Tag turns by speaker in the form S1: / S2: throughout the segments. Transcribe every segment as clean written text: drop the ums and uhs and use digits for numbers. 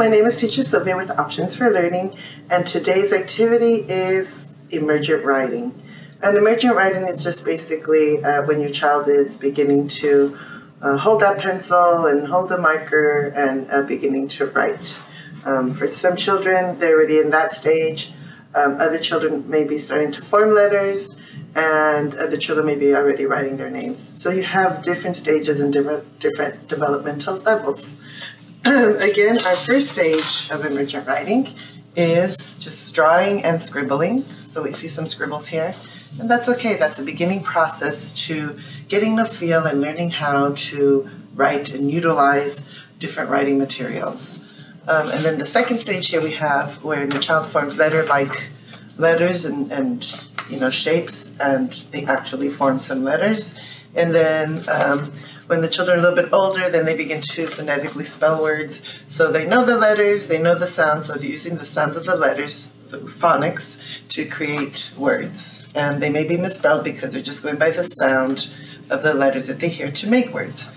S1: my name is Teacher Sylvia with Options for Learning, and today's activity is Emergent Writing. And Emergent Writing is just basically when your child is beginning to hold that pencil and hold the marker and beginning to write. For some children, they're already in that stage. Other children may be starting to form letters, and other children may be already writing their names. So you have different stages and different developmental levels. Again, our first stage of emergent writing is just drawing and scribbling. So we see some scribbles here, and that's okay. That's the beginning process to getting the feel and learning how to write and utilize different writing materials. And then the second stage here we have where the child forms letter-like letters and shapes, and they actually form some letters. And then when the children are a little bit older, then they begin to phonetically spell words. So they know the letters, they know the sounds, so they're using the sounds of the letters, the phonics, to create words. And they may be misspelled because they're just going by the sound of the letters that they hear to make words.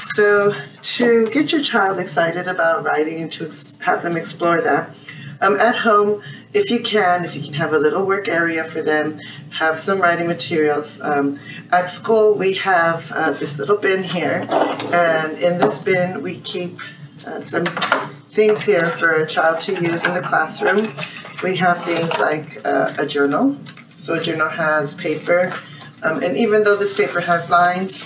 S1: So to get your child excited about writing and to have them explore that, at home, if you can have a little work area for them, have some writing materials. At school, we have this little bin here, and in this bin, we keep some things here for a child to use in the classroom. We have things like a journal. So a journal has paper, and even though this paper has lines,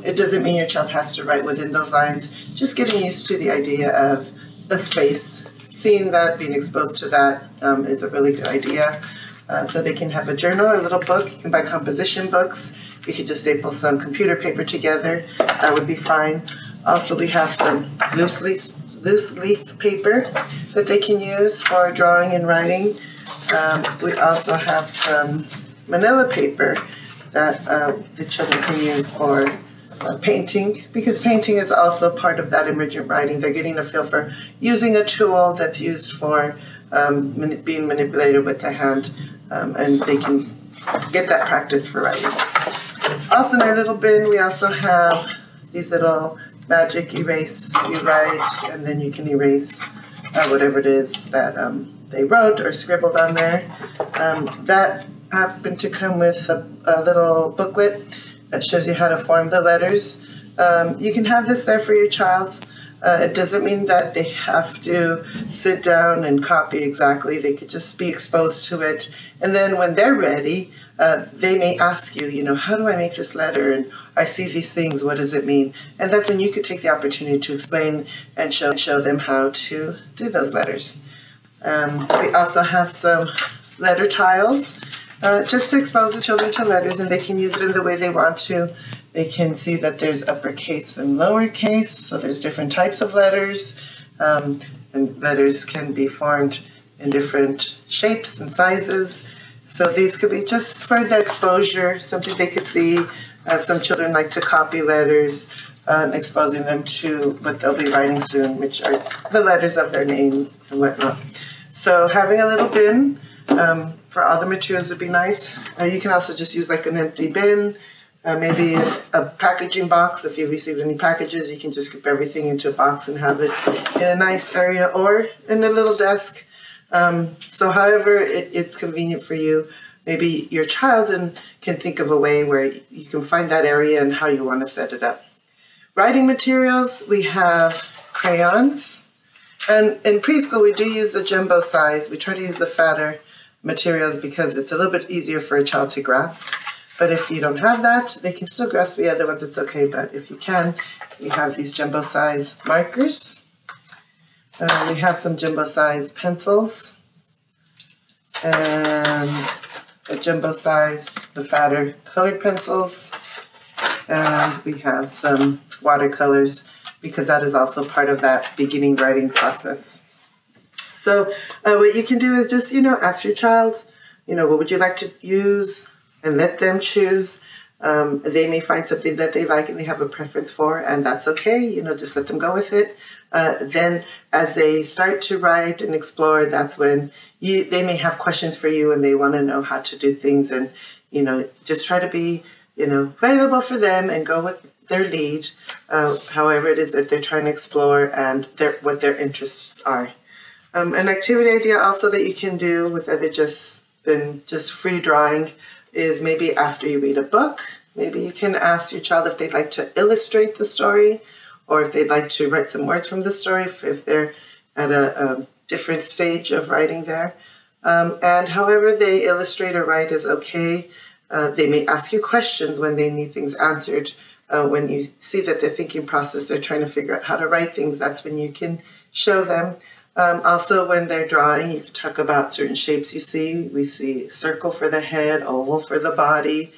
S1: it doesn't mean your child has to write within those lines. Just getting used to the idea of a space. Seeing that, being exposed to that is a really good idea. So they can have a journal, a little book. You can buy composition books. You could just staple some computer paper together. That would be fine. Also, we have some loose leaf paper that they can use for drawing and writing. We also have some manila paper that the children can use for painting, because painting is also part of that emergent writing. They're getting a feel for using a tool that's used for being manipulated with the hand, and they can get that practice for writing. Also in our little bin, we also have these little magic erase. You write, and then you can erase whatever it is that they wrote or scribbled on there. That happened to come with a little booklet that shows you how to form the letters. You can have this there for your child. It doesn't mean that they have to sit down and copy exactly. They could just be exposed to it. And then when they're ready, they may ask you, how do I make this letter? And I see these things, what does it mean? And that's when you could take the opportunity to explain and show them how to do those letters. We also have some letter tiles. Just to expose the children to letters, and they can use it in the way they want to. They can see that there's uppercase and lowercase, so there's different types of letters, and letters can be formed in different shapes and sizes. So these could be just for the exposure, something they could see. Some children like to copy letters, exposing them to what they'll be writing soon, which are the letters of their name and whatnot. So having a little bin for all the materials would be nice. You can also just use like an empty bin, maybe a packaging box. If you received any packages, you can just group everything into a box and have it in a nice area or in a little desk. So however it's convenient for you, maybe your child can think of a way where you can find that area and how you want to set it up. Writing materials, we have crayons. And in preschool, we do use a jumbo size. We try to use the fatter materials because it's a little bit easier for a child to grasp. But if you don't have that, they can still grasp the other ones, it's okay. But if you can, we have these jumbo size markers. We have some jumbo size pencils. And a jumbo size, the fatter colored pencils. And we have some watercolors, because that is also part of that beginning writing process. So what you can do is just, ask your child, what would you like to use, and let them choose. They may find something that they like and they have a preference for, and that's okay. Just let them go with it. Then as they start to write and explore, that's when they may have questions for you and they want to know how to do things, and, just try to be, available for them and go with their lead, however it is that they're trying to explore and what their interests are. An activity idea also that you can do with it just free drawing is maybe after you read a book, maybe you can ask your child if they'd like to illustrate the story or if they'd like to write some words from the story if they're at a different stage of writing there. And however they illustrate or write is okay. They may ask you questions when they need things answered. When you see that their thinking process, they're trying to figure out how to write things, that's when you can show them. Also, when they're drawing, you can talk about certain shapes you see. We see circle for the head, oval for the body.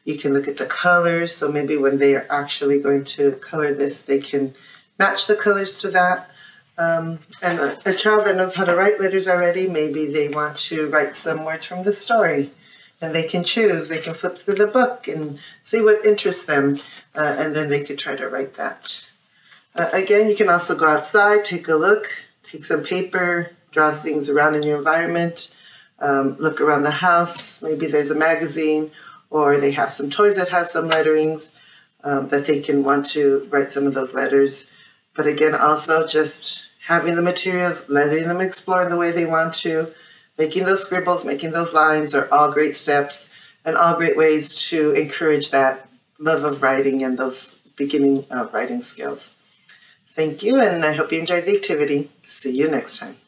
S1: You can look at the colors. So maybe when they are actually going to color this, they can match the colors to that. And a child that knows how to write letters already, maybe they want to write some words from the story. And they can choose. They can flip through the book and see what interests them. And then they could try to write that. Again, you can also go outside, take a look. Take some paper, draw things around in your environment, look around the house. Maybe there's a magazine or they have some toys that have some letterings that they can want to write some of those letters. But again, also just having the materials, letting them explore in the way they want to, making those scribbles, making those lines are all great steps and all great ways to encourage that love of writing and those beginning writing skills. Thank you, and I hope you enjoyed the activity. See you next time.